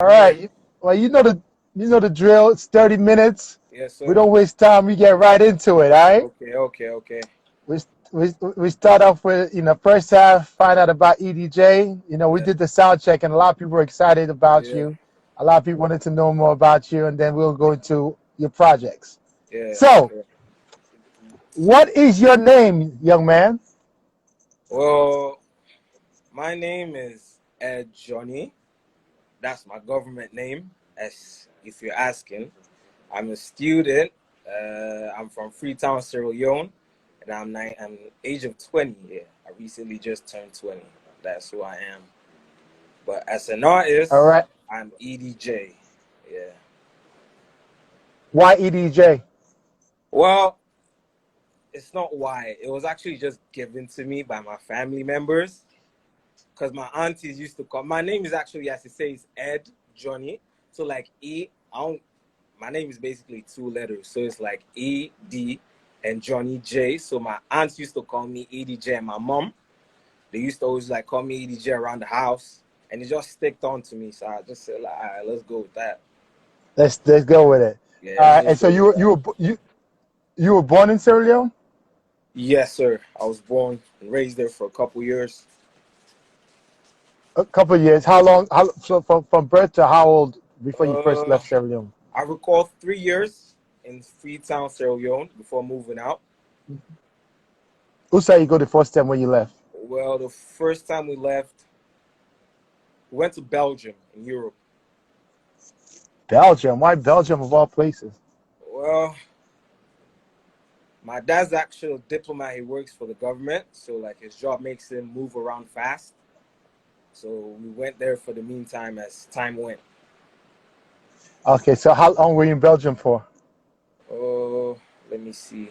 All right. Well, you know the drill. It's 30 minutes. Yes, We sir. don't waste time. We get right into it. All right. Okay, okay, okay. We we start off with first half. Find out about EDJ. We Yeah, did the sound check, and a lot of people were excited about yeah, you. A lot of people wanted to know more about you, and then we'll go into your projects. yeah. So, Okay. what is your name, young man? Well, my name is Ed Johnny. That's my government name, as if you're asking. I'm a student. I'm from Freetown, Sierra Leone, and I'm age of 20. Yeah, I recently just turned 20. That's who I am. But as an All artist, right. I'm EDJ. Yeah. Why EDJ? Well, it's not why. It was actually just given to me by my family members because my aunties used to call. My name is actually, as it says, Ed Johnny. So like I don't. My name is basically two letters, so it's like ED and Johnny J. So my aunts used to call me EDJ, and my mom, they used to always like call me EDJ around the house, and it just sticked on to me. So I just said, like, all right, let's go with that. Let's go with it. Yeah, let's just And so go with that. you were born in Sierra Leone? Yes, sir. I was born and raised there for a couple years. A couple of years. How long? So from birth to how old before you first Uh, left Sierra Leone? I recall 3 years in Freetown, Sierra Leone before moving out. Who said you go the first time when you left? Well, the first time we left, we went to Belgium in Europe. Belgium. Why Belgium of all places? Well, my dad's actually a diplomat. He works for the government, so like his job makes him move around fast. So we went there for the meantime as time went. Okay, so how long were you in Belgium for? Oh, let me see.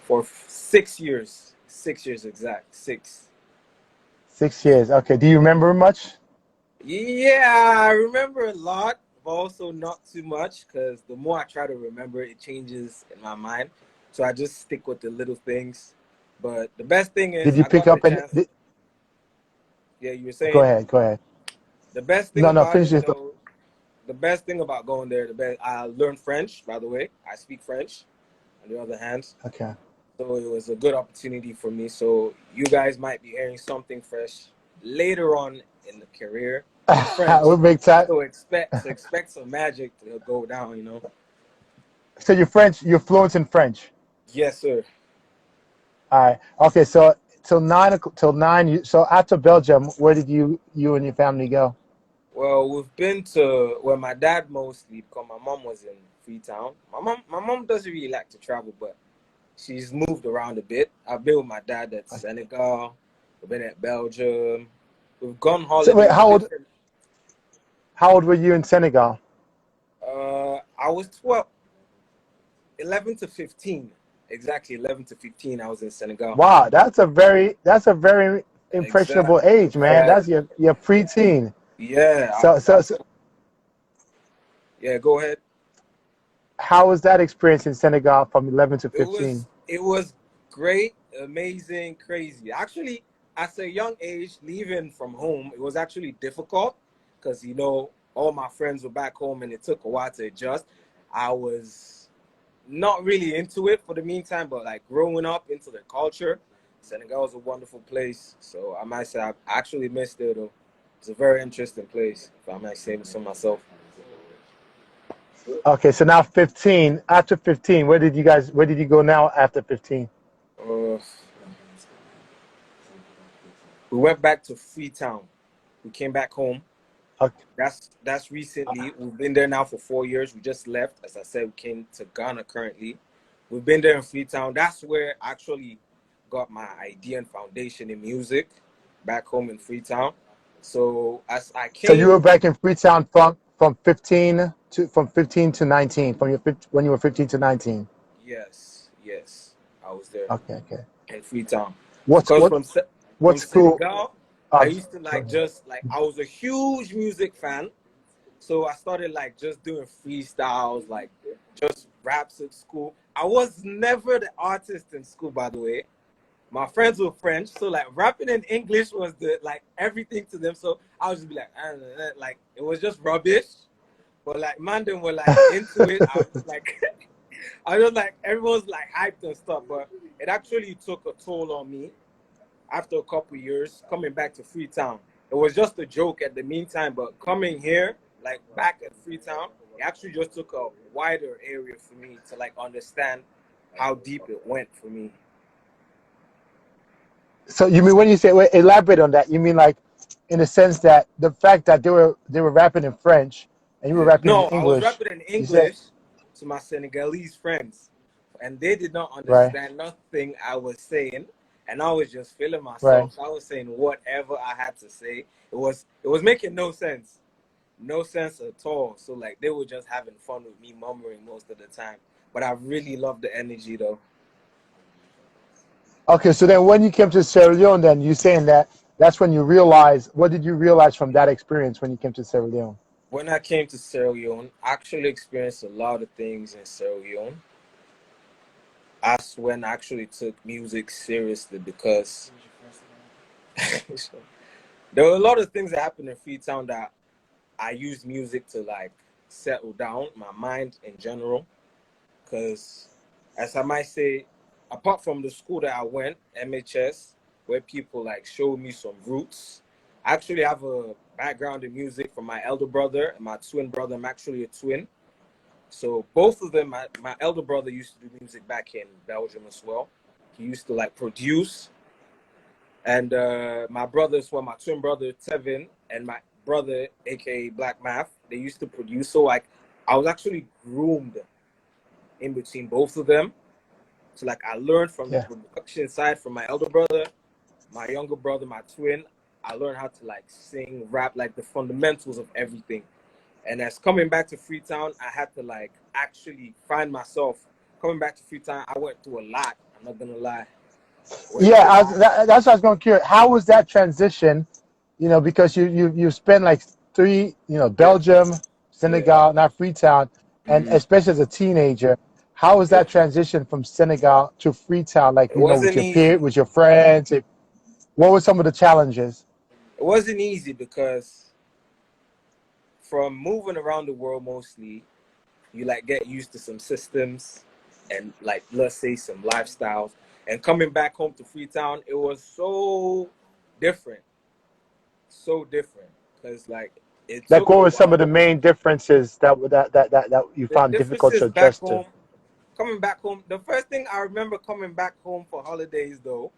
For 6 years. 6 years exact. Six. 6 years. Okay. Do you remember much? Yeah, I remember a lot, but also not too much because the more I try to remember, it changes in my mind. So I just stick with the little things. But the best thing Did is you I pick got the up any? chance. Yeah, you were Go saying ahead. Go ahead. the best thing No, no. about Finish it this. though, the best thing about going there, the best I learned French, by the way. I speak French on the other hand. Okay. So it was a good opportunity for me. So you guys might be hearing something fresh later on in the career in we French. make time. So expect some magic to go down, you know. So you're French. You're fluent in French. Yes, sir. All right. Okay. So till nine. So after Belgium, where did you and your family go? Well, we've been to well, my dad mostly because my mom was in Freetown. My mom doesn't really like to travel, but she's moved around a bit. I've been with my dad at Senegal. We've been at Belgium. We've gone So wait, holiday to different. how old were you in Senegal? I was 12, 11 to 15. Exactly 11 to 15. I was in Senegal. Wow, that's a very impressionable Exactly. age, man. Yeah. That's your preteen. Yeah. So Yeah. Go ahead. how was that experience in Senegal from 11 to It 15? was it was great, amazing, crazy. Actually, at a young age, leaving from home, it was actually difficult because all my friends were back home and it took a while to adjust. I was not really into it for the meantime, but like growing up into the culture, Senegal is a wonderful place. So I might say I actually missed it though. It's a very interesting place, if I might say so myself. Okay, so now 15. After 15, where did you go now after 15? Uh, we went back to Freetown. We came back home. Okay. That's recently. We've been there now for 4 years. We just left. As I said, we came to Ghana currently. We've been there in Freetown. That's where I actually got my idea and foundation in music back home in Freetown. So as I So you came, were back in Freetown from 15 to 19, when you were 15 to 19. yes, yes, I was there Okay, okay. in Freetown. What's Because what from what school? Senegal, I Um, used to go like ahead. just like I was a huge music fan. So I started like just doing freestyles, like just raps at school. I was never the artist in school, by the way. my friends were French, so like rapping in English was the like everything to them. So I was just be like, like it was just rubbish. But like man, them were like into it. I was just like, I was like everyone's like hyped and stuff. But it actually took a toll on me after a couple years coming back to Freetown. It was just a joke at the meantime, but coming here, like back at Freetown, it actually just took a wider area for me to like understand how deep it went for me. So you mean when you say wait, elaborate on that? You mean like in the sense that the fact that they were rapping in French and you were rapping in No, I was English, rapping in you said English to my Senegalese friends, and they did not right, understand nothing I was saying, and I was just feeling right. myself. So I was saying whatever I had to say. It was making no sense. No sense at all. So like they were just having fun with me murmuring most of the time. But I really loved the energy though. Okay, so then when you came to Sierra Leone, then you saying that that's when you realized. What did you realize from that experience when you came to Sierra Leone? When I came to Sierra Leone, I actually experienced a lot of things in Sierra Leone. That's when I actually took music seriously because there were a lot of things that happened in Freetown that I used music to like settle down my mind in general. Because, as I might say, apart from the school that I went, MHS, where people like showed me some roots, I actually have a background in music from my elder brother and my twin brother. I'm actually a twin. So both of them, my elder brother used to do music back in Belgium as well. He used to like produce. And my brothers, well, my twin brother Tevin and my brother, aka Black Math, they used to produce. So like I was actually groomed in between both of them. So like I learned from the Yeah, production side from my elder brother, my younger brother, my twin. I learned how to like sing, rap, like the fundamentals of everything. And as coming back to Freetown, I had to like actually find myself. Coming back to Freetown, I went through a lot. I'm not gonna lie. Went yeah. through a lot. That's what I was going to curious. How was that transition? You know, because you spent like three, Yeah, Belgium, yeah. Senegal, not Freetown, and Mhm. especially as a teenager, how was Yeah. that transition from Senegal to Freetown? Like It with wasn't your peer, easy. with your friends. What were some of the challenges? It wasn't easy because from moving around the world mostly, you like get used to some systems and like let's say some lifestyles. And coming back home to Freetown, it was different, so different because like it Like, took what a were some of while. the main differences that you The found difficult to differences back adjust to? home, coming back home, the first thing I remember coming back home for holidays though,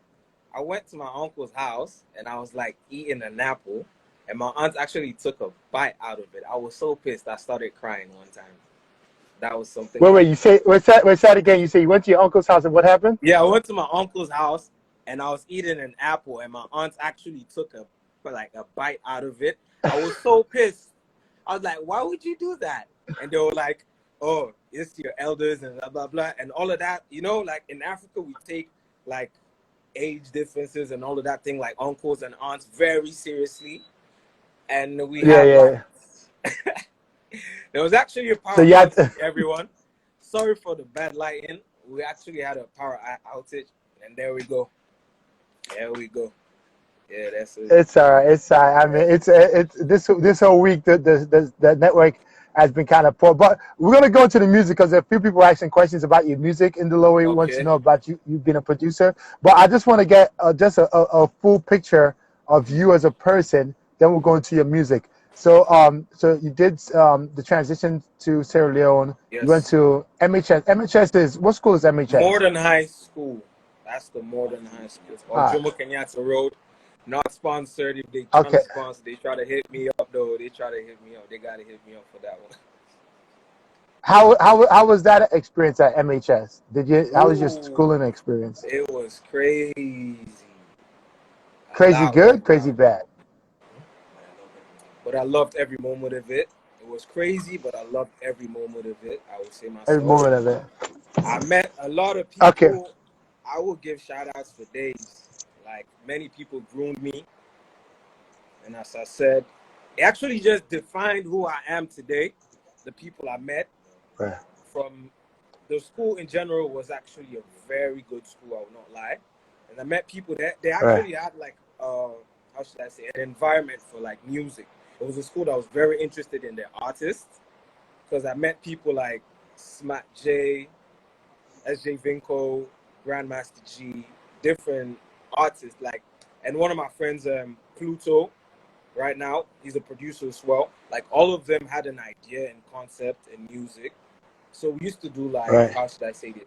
I went to my uncle's house and I was like eating an apple, and my aunt actually took a bite out of it. I was so pissed, I started crying one time. That was something I Wait, you say what's that again? You say you went to your uncle's house and what happened? Yeah, I went to my uncle's house and I was eating an apple, and my aunt actually took a bite out of it. I was so pissed. I was like, "Why would you do that?" And they were like, "Oh, it's your elders and blah blah blah and all of that." You know, like in Africa, we take like age differences and all of that thing, like uncles and aunts, very seriously. And we Yeah, have like yeah. there was actually a So power you had outage, everyone. Sorry for the bad lighting. We actually had a power outage, and there we go. There we go. Yeah, that's it. it's all right. It's all right. I mean, it's this whole week the network has been kind of poor. But we're gonna go into the music because a few people are asking questions about your music. In the lower wants to Okay. know about you being a producer. But I just want to get just a full picture of you as a person. Then we'll go into your music. So you did the transition to Sierra Leone. You went Yes. to MHS. MHS is what school is MHS? Modern High School. That's the Modern High School. It's on All right. Jomo Kenyatta Road. Not sponsored. If they trying Okay. to sponsor, they try to hit me up though. They try to hit me up. They gotta hit me up for that one. How was that experience at MHS? How was your Ooh, schooling experience? it was crazy. A Crazy lot good, went crazy down. bad. But I loved every moment of it. It was crazy, but I loved every moment of it. I would say Every myself. moment of it. I met a lot of Okay. people. I will give shout outs for days. Like many people groomed me. And as I said, it actually just defined who I am today. The people I met Right. from the school in general was actually a very good school, I will not lie. And and I met people that they Right. actually had like how should I say, an environment for like music. It was a school that was very interested in their artists because I met people like Smack J, SJ Vinco, Grandmaster G, different artists like, and one of my friends, Pluto, right now he's a producer as well. Like all of them had an idea and concept in music, so we used to do like Right. how should I say this,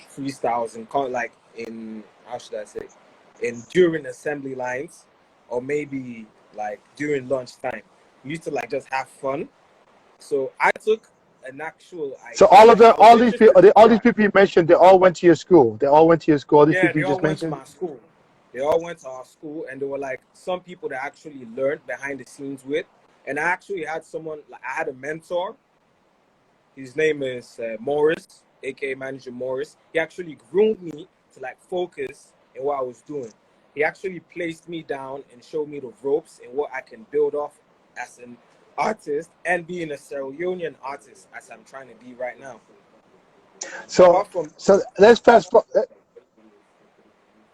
freestyles and like in how should I say, in during assembly lines, or maybe like during lunchtime. We used to like just have fun. So I took an actual So idea. Like I was all these interested people, to all these rap. people you mentioned, they all went to your school. They all went to your school. All these Yeah, people they you all just went to mentioned. my school. They all went to our school, and there were like some people that actually learned behind the scenes with. And I actually had someone, like I had a mentor. His name is Morris, aka Manager Morris. He actually groomed me to like focus in what I was doing. He actually placed me down and showed me the ropes and what I can build off as an artist and being a Sierra Leonean artist as I'm trying to be right now. So Apart from, let's fast forward.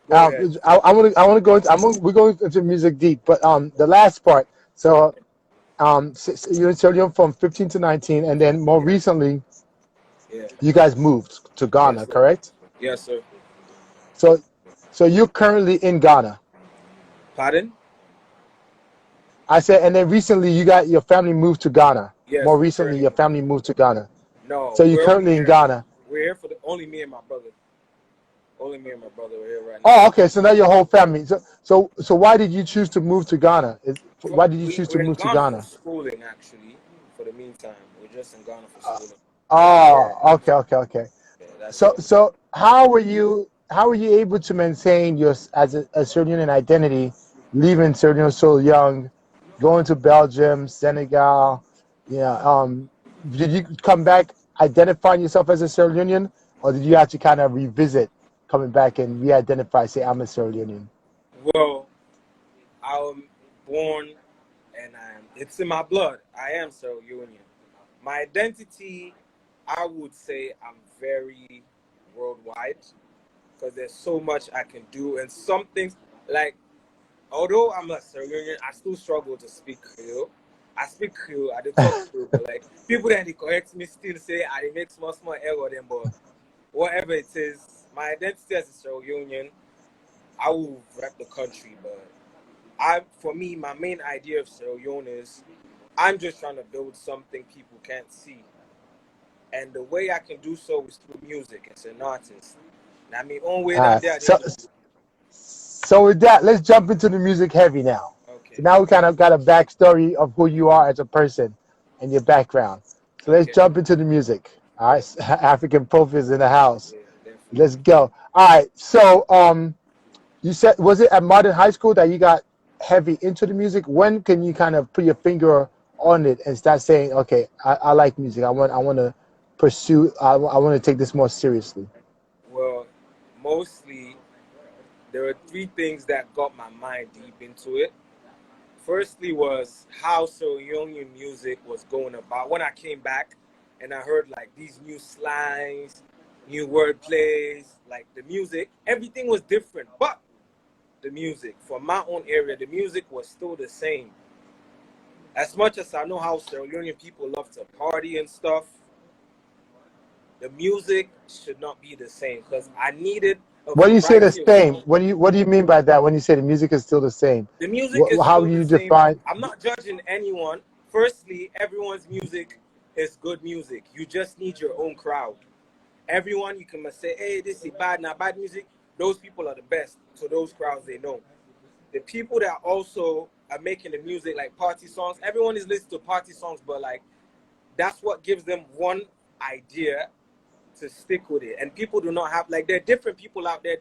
go ahead. I want to go into, we're going into music deep, but the last part. So you're from 15 to 19, and then more Yeah, recently, yeah, you guys moved to yes, Ghana, sir. correct? Yes, sir. So you're currently in Ghana. Pardon? I said, and then recently you got your family moved to Ghana. Yes, More we're recently, your turning. family moved to Ghana. No, So you're we're only currently in here. Ghana. We're here for the only me and my brother. Only me and my brother are here right now. Oh, okay. So now your whole family. So why did you choose to move to Ghana? Why did you choose to We're in move to Ghana for Ghana? schooling, actually. For the meantime, we're just in Ghana for schooling. Yeah, Oh, okay. yeah, that's So all. how were you able to maintain your as a Sierra identity, leaving Sierra Leone so young, going to Belgium, Senegal? Yeah. Did you come back identifying yourself as a Sierra Leonean, or did you actually kind of revisit coming back and re-identify, say I'm a Sierra Leonean? Well, I'm born and it's in my blood. I am Sierra Leonean. My identity, I would say I'm very worldwide because there's so much I can do, and some things like, although I'm a Sierra Leonean, I still struggle to speak Creole. I speak Creole, I do talk Creole, but like people that they correct me still say I dey make small error them, but whatever it is, my identity as a Sierra Leonean, I will rep the country. But for me, my main idea of Sierra Leone is I'm just trying to build something people can't see, and the way I can do so is through music as an artist. Now, I mean, own way All that right. there, they So do. so with that, let's jump into the music heavy now. So Okay, now we kind of got a backstory of who you are as a person and your background. So let's okay, jump into the music. All yeah, right, African Prophets in the house. yeah, definitely. Let's go. All right. So you said, was it at Modern High School that you got heavy into the music? When can you kind of put your finger on it and start saying, okay, I like music. I want to pursue. I want to take this more seriously. Well, mostly there were three things that got my mind deep into it. Firstly was how so Union music was going about. When I came back and I heard like these new slangs, new word plays, like the music, everything was different. But the music, for my own area, the music was still the same. As much as I know how Sierra Leonean people love to party and stuff, the music should not be the same because I needed a When you say the variety of same, songs. what do you mean by that? When you say the music is still the same, The music is how still do the you same. define? I'm not judging anyone. Firstly, everyone's music is good music. You just need your own crowd. Everyone you can say, hey, this is bad, not bad music. Those people are the best. So those crowds they know. The people that also are making the music like party songs, everyone is listening to party songs, but like that's what gives them one idea to stick with it. And people do not have like there are different people out there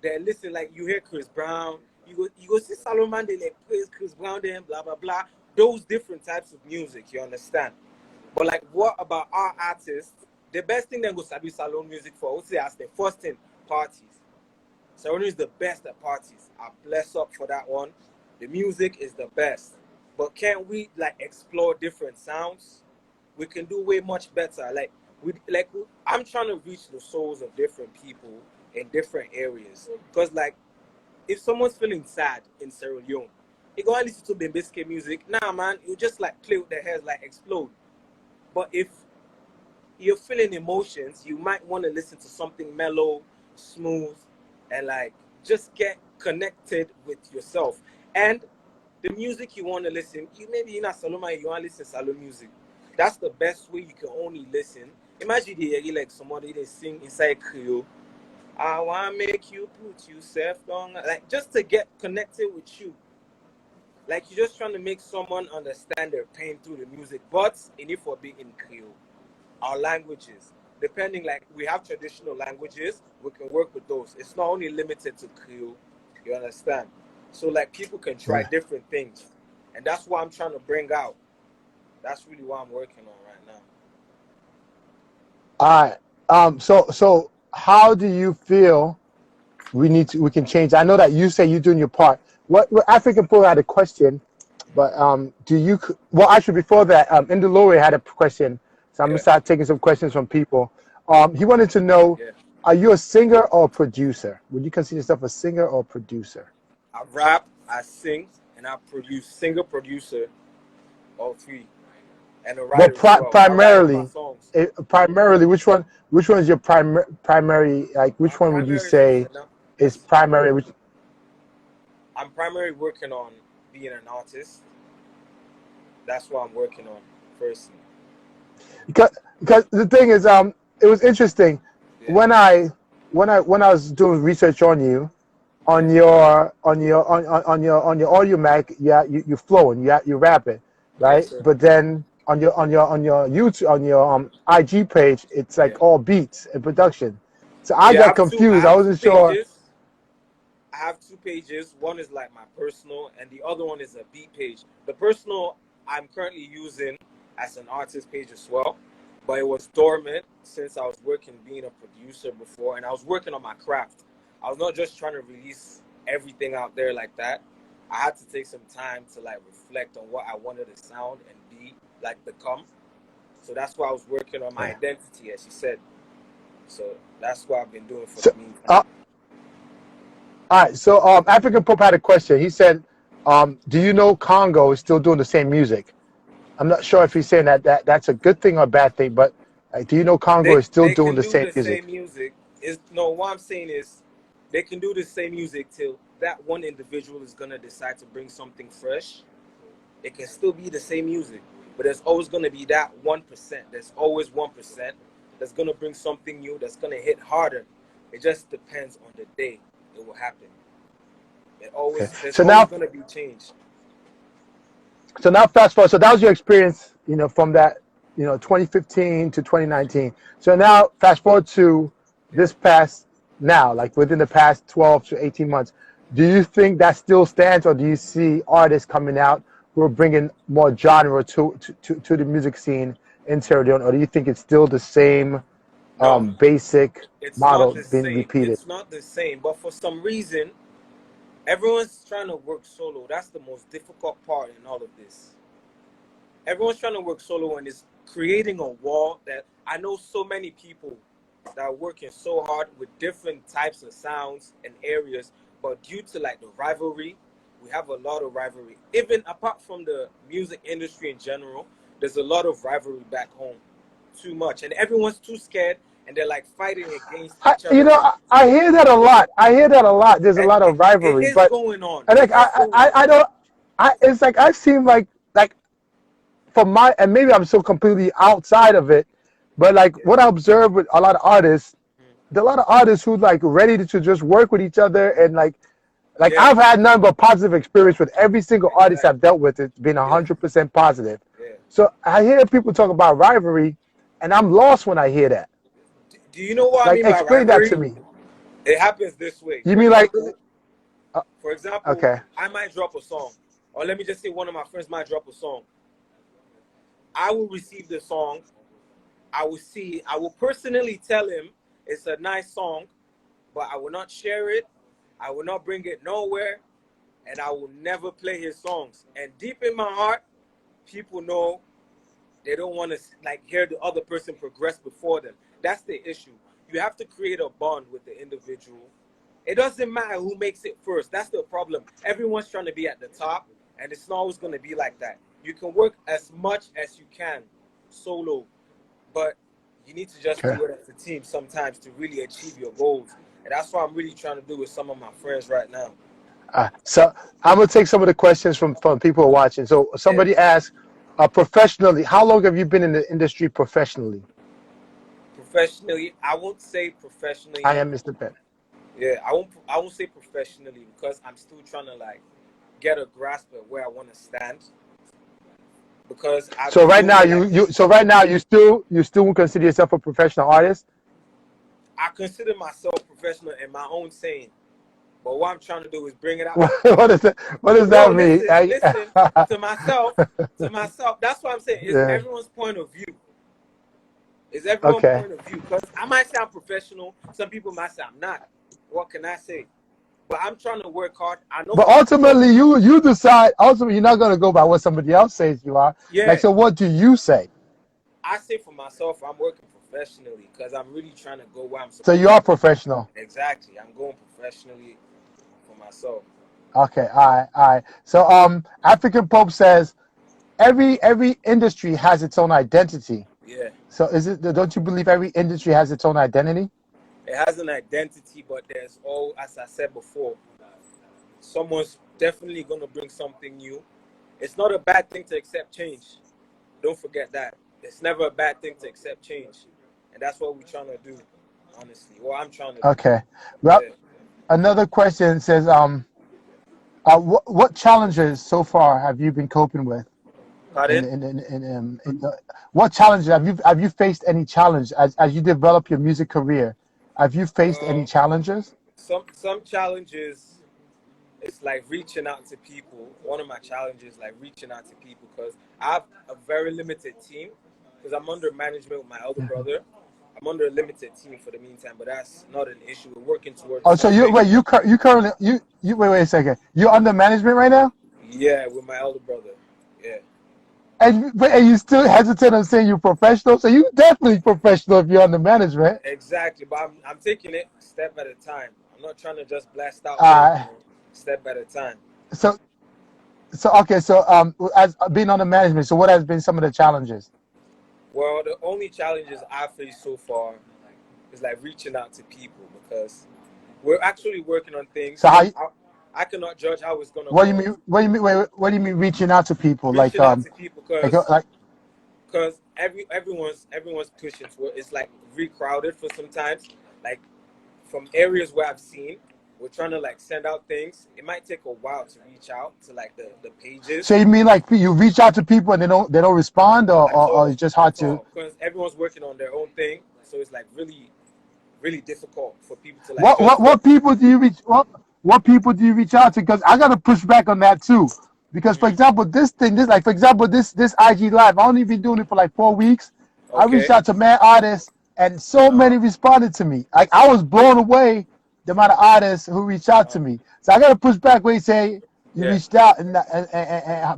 that listen, like you hear Chris Brown, you go see Salomon, they like praise Chris Brown, then blah blah blah. Those different types of music, you understand? But like what about our artists? The best thing they go sabi salon music for, I would say as the first thing, parties. Salon is the best at parties. I bless up for that one. The music is the best. But can't we like explore different sounds? We can do way much better. Like I'm trying to reach the souls of different people in different areas. Because like if someone's feeling sad in Sierra Leone, you go and listen to Bembisque music. Nah, man, you just like play with their heads, like explode. But if you're feeling emotions, you might want to listen to something mellow, smooth, and like just get connected with yourself. And the music you want to listen, you maybe in a salon, you want to listen to salon music. That's the best way you can only listen. Imagine they hear like somebody they sing inside Creole. I want to make you put yourself down, like just to get connected with you. Like you're just trying to make someone understand their pain through the music, but in it for being in Creole. Our languages, depending, like we have traditional languages, we can work with those. It's not only limited to Creole, you understand? So like people can try Yeah. different things, and that's what I'm trying to bring out. That's really what I'm working on right now. All right. So how do you feel we can change? I know that you say you're doing your part. What African Pro had a question, but do you? Well, actually, before that, Indolore had a question. So I'm gonna Yeah, start taking some questions from people. He wanted to know, yeah. are you a singer or a producer? Would you consider yourself a singer or a producer? I rap, I sing, and I produce. Singer, producer, all three, and a But writer as well. I write all my songs. primarily, which one is your primary? Like, My which one would you primary, as I say said now, is is primary? Which, I'm primarily working on being an artist. That's what I'm working on firstly. because the thing is, it was interesting Yeah, when I was doing research on you, yeah, on your audio Mac, yeah, you flowing, yeah, you rapping, yes, right? sir. But then on your YouTube, on your IG page, it's Yeah, like all beats and production. So I yeah. got I confused. I have two wasn't sure. pages. I have two pages. One is like my personal, and the other one is a beat page. The personal I'm currently using as an artist page as well, but it was dormant since I was working being a producer before, and I was working on my craft. I was not just trying to release everything out there like that. I had to take some time to like reflect on what I wanted to sound and be like become. So that's why I was working on my Yeah. identity, as you said. So that's what I've been doing for So, the meantime. all right. So, African Pope had a question. He said, "Do you know Congo is still doing the same music?" I'm not sure if he's saying that's a good thing or a bad thing, but do you know Congo they is still they doing can the do same the same music? music. Is no, what I'm saying is they can do the same music till that one individual is gonna decide to bring something fresh. It can still be the same music, but there's always gonna be that 1%. There's always 1% that's gonna bring something new that's gonna hit harder. It just depends on the day it will happen. Okay. There's So always now, gonna be change. fast forward. So that was your experience, from that, 2015 to 2019. So now fast forward to Yeah. this past now, like within the past 12 to 18 months. Do you think that still stands, or do you see artists coming out who are bringing more genre to the music scene in Sierra Leone, or do you think it's still the same No, basic it's not model the being same. repeated? It's not the same. But for some reason, everyone's trying to work solo. That's the most difficult part in all of this. Everyone's trying to work solo and is creating a wall that I know so many people that are working so hard with different types of sounds and areas, but due to like the rivalry, we have a lot of rivalry. Even apart from the music industry in general, there's a lot of rivalry back home. Too much. And everyone's too scared and they're like fighting against I, each other. Like I hear that a lot. I hear that a lot. There's a and lot of it rivalry, is but going on. and It like is going on. I don't. It's like I seem like from my, and maybe I'm so completely outside of it, but like Yeah. what I observe with a lot of artists, Mhm. there are a lot of artists who like ready to just work with each other, and like Yeah, I've had none but positive experience with every single artist I've exactly. dealt with. It's been Yeah, 100% positive. yeah. So I hear people talk about rivalry, and I'm lost when I hear that. Do you know what I Like, mean by explain that to rivalry? me. It happens this way. You mean like, uh, For example, okay, I might drop a song, or let me just say one of my friends might drop a song. I will receive the song. I will personally tell him it's a nice song, but I will not share it. I will not bring it nowhere, and I will never play his songs. And deep in my heart, people know they don't want to like hear the other person progress before them. That's the issue. you have to create a bond with the individual. It doesn't matter who makes it first. That's the problem. Everyone's trying to be at the top, and it's not always going to be like that. You can work as much as you can solo, but you need to just Okay. do it as a team sometimes to really achieve your goals. And that's what I'm really trying to do with some of my friends right now. So I'm gonna take some of the questions from people watching. So Yeah. somebody asked, professionally, how long have you been in the industry professionally? Professionally, I won't say I professionally. am Mr. Ben. Yeah, I won't say professionally because I'm still trying to like get a grasp of where I want to stand. Because I've So been right doing now, it like you still would consider yourself a professional artist. I consider myself professional in my own saying. But what I'm trying to do is bring it out. What does that? What does No, that mean? listen. To myself, That's what I'm saying. It's Yeah. everyone's point of view. It's everyone's Okay. point of view. Because I might sound professional. Some people might say I'm not. What can I say? But I'm trying to work hard. I know But for myself. ultimately, you decide. Ultimately, you're not gonna go by what somebody else says you are. Like, Yeah, so what do you say? I say for myself, I'm working professionally because I'm really trying to go where I'm So you supposed to are go. professional. Exactly. I'm going professionally for myself. Okay. All right. All right. So African Pope says every industry has its own identity. Yeah. So is it? Don't you believe every industry has its own identity? It has an identity, but there's all, as I said before, someone's definitely going to bring something new. It's not a bad thing to accept change. Don't forget that. It's never a bad thing to accept change. And that's what we're trying to do, honestly. What I'm trying to do. Okay. Well, Yeah. another question says what challenges so far have you been coping with? Pardon? What challenges have you faced any challenge as you develop your music career? Have you faced any Well, challenges? some challenges, it's like reaching out to people. One of my challenges is like reaching out to people because I have a very limited team because I'm under management with my elder brother. I'm under a limited team for the meantime, but that's not an issue. We're working towards Oh, so you something. wait, you currently you wait a second. You're under management right now, Yeah, with my elder brother. Yeah. and you still hesitant on saying you're professional. So you definitely professional if you're under management. Exactly, but I'm taking it step at a time. I'm not trying to just blast out there, Uh, step at a time. so okay, so as being under management, so what has been some of the challenges? Well, the only challenges I faced so far is like reaching out to people because we're actually working on So things. how you, I cannot judge how it's gonna what do you go. mean? What do you mean? What do you mean reaching out to people? Reaching out to people Like because everyone's pushing for it. It's like recrowded for sometimes. Like from areas where I've seen, we're trying to like send out things. It might take a while to reach out to like the so pages. you mean like you reach out to people and they don't respond, or it's just hard At to. all, because everyone's working on their own thing, so it's like really difficult for people to like What just what get. what people do you reach? What people do you reach out to? Because I gotta push back on that too. Because for Mhm. example, this for example this IG live, I only been doing it for like 4 weeks. I reached Okay. out to mad artists, and so Uh, many responded to me. Like I was blown away the amount of artists who reached out uh, to me. So I gotta push back where you say you yeah. reached out and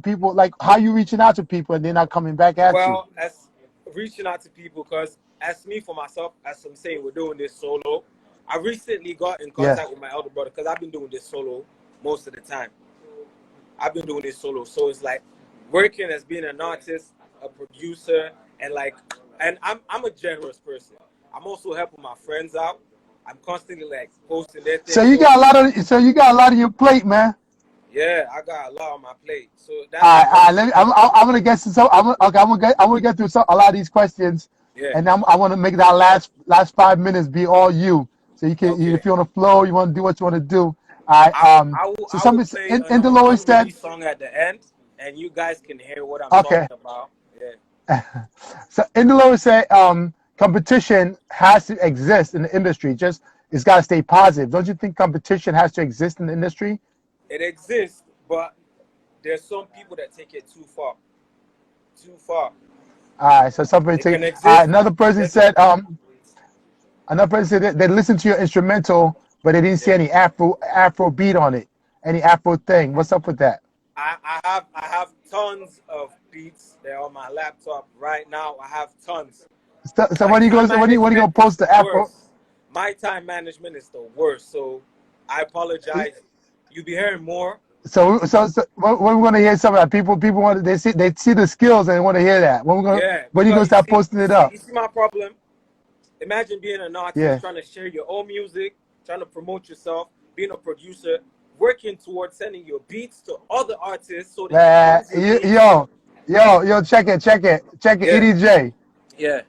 people like how you reaching out to people and they're not coming back at you. Well, as reaching out to people, because as me for myself, as I'm saying, we're doing this solo. I recently got in Yeah. contact with my elder brother because I've been doing this solo most of the time. I've been doing this solo, so it's like working as being an artist, a producer, and like, and I'm a generous person. I'm also helping my friends out. I'm constantly like posting their So things. you So got a lot on your plate, man. yeah, I got a lot on my plate. So that's All the right, all right. only I'm gonna get some. I'm gonna get through a lot of these questions, yeah. and I want to make that last 5 minutes be all you. So Okay. if you're on the flow, you want to do what you want to do. All right. So I will somebody play in an Dolores said, unreleased song at the end, and you guys can hear what I'm okay. talking about. Yeah. So in Dolores said, competition has to exist in the industry. Just it's got to stay positive. Don't you think competition has to exist in the industry? It exists, but there's some people that take it too far. Too far. All right. So somebody It take. can exist. Another person There's a said, another person said that they listened to your instrumental, but they didn't see yeah. any Afro beat on it, any Afro thing. What's up with that? I have tons of beats. They're on my laptop right now. I have tons. So Like when you go, time when you management gonna is post the Afro? worse. my time management is the worst. So I apologize. You'll be hearing more. So when we're gonna hear some of that, people want they see the skills and they want to hear that. When are you gonna Because start posting it up? you see my problem. Imagine being an artist, Yeah. trying to share your own music, trying to promote yourself, being a producer, working towards sending your beats to other artists so they can use your beats. Yo, check it, EDJ. Yeah.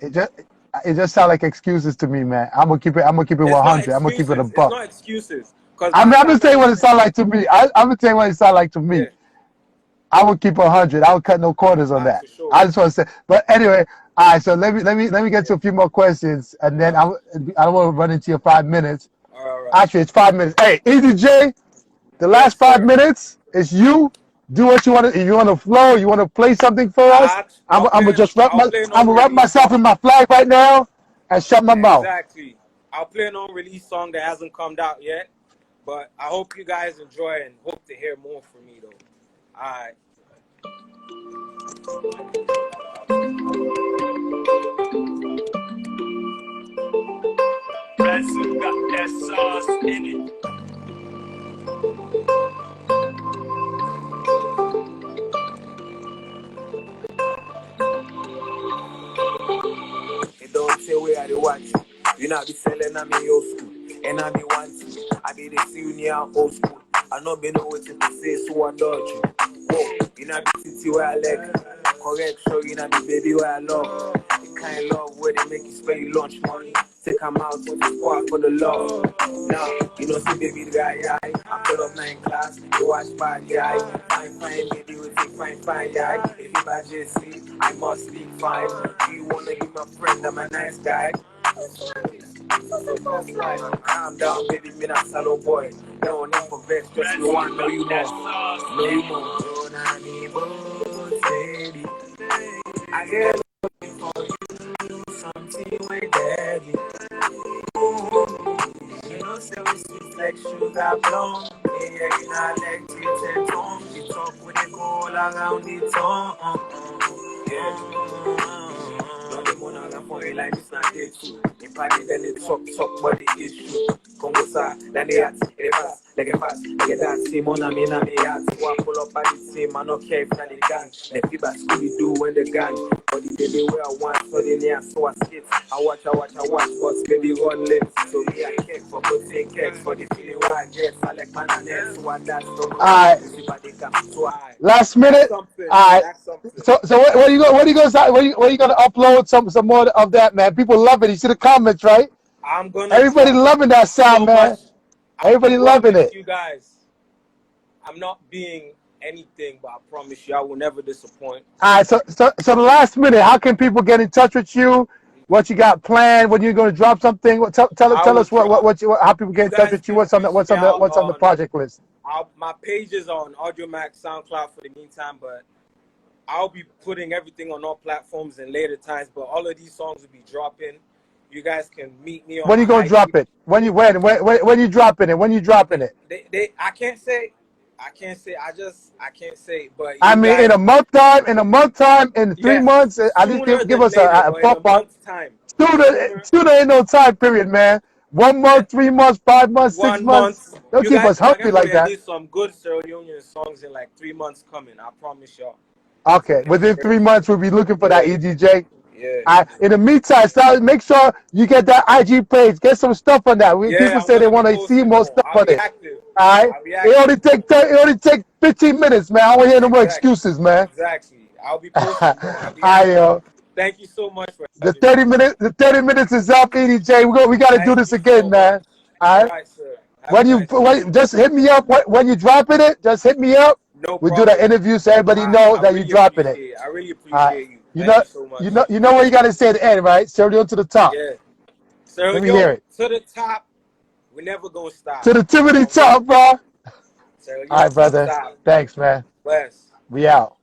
It just sounds like excuses to me, man. I'm gonna keep it It's not 100. I'm gonna keep it a excuses. It's buck. not excuses. Because I'm gonna tell you what it sounds like to me. I'm gonna tell you what it sounds like to me. Yeah. I would keep 100. I would cut no corners on that. For sure. I just want to say. But anyway, all right. So let me get to a few more questions, and then I don't want to run into your 5 minutes. All right. Actually, it's 5 minutes. Hey, EDJ, the last 5 minutes is you. Do what you want to. You want to flow. You want to play something for us. I'm gonna just wrap myself in my flag right now and shut my mouth. Exactly. I'll play an unreleased song that hasn't come out yet, but I hope you guys enjoy and hope to hear more from me though. All right. Ransom got that sauce in it. It don't say where I watch. You not be selling at me old school. And I be wanting. I be the senior old school. I not be know what to say, so I dodge you. Whoa, you not be city where I like. Correct, so you not be baby where I love. The kind of love where they make you spend your lunch money. Take them out with the squad for the love. Now, you know, see baby the guy, I put up 9 class, you watch bad guy. Fine, baby, we take fine, guy. If you bad JC, I must speak fine. Do you wanna be my friend? I'm a nice guy. I'm down, baby, me not SALONE boy. No need for vex, just you want know you more. Know you more. Baby, I get looking for you, something with daddy. You know, say we sweet like sugar plum. Yeah, you not like teeth and tongue. You talk with the gold around the tongue. Don't be more than for a life, it's not there too. In party, then it's suck, but the issue. Congo sa, then they at, they pass, they get fast, they get that same on me, na me at. One pull up at the same, I don't care if not the gang. The people Scooby do when the gang. But the baby where I want, so they near, so I skate. I watch, but baby run late. So me, I cake for good thing cakes for the feeling where I get. I like man, so I dance, so I. Last minute. All right. So what are you gonna upload some more of that, man? People love it. You see the comments, right? Everybody loving that sound, man. Everybody loving it. You guys, I'm not being anything, but I promise you, I will never disappoint. All right. So the last minute, how can people get in touch with you? What you got planned? When you're gonna drop something? Tell us how people get in touch with you. What's on the project list? My page is on AudioMac, SoundCloud for the meantime, but I'll be putting everything on all platforms in later times. But all of these songs will be dropping. You guys can meet me on. When you gonna drop it? When you dropping it? When you dropping it? I can't say. I can't say. But I mean, in a month time, in 3 months, at least give us a pop up. Sooner ain't no time period, man. 1 month, 3 months, 5 months, 6 months. Don't keep us hungry like that. There's some good Leone songs in like 3 months coming. I promise y'all. Okay, within 3 months, we'll be looking for that EDJ. Yeah. In the meantime, make sure you get that IG page. Get some stuff on that. People say they want to see more stuff on it. All right. It only take 15 minutes, man. I don't want to hear no more excuses, man. Exactly. I'll be posting. Thank you so much for the 30 minutes. The 30 minutes is up, EDJ. We got to do this again, man. All right. Sir. Just hit me up when you dropping it. Just hit me up. No we do the interview so everybody know that you're dropping it. I really appreciate you. You know what you got to say at the end, right? Leone to the top. Yeah. Let me hear it. To the top. We're never gonna stop. To the tippity top, bro. All right, brother. Thanks, man. Bless. We out.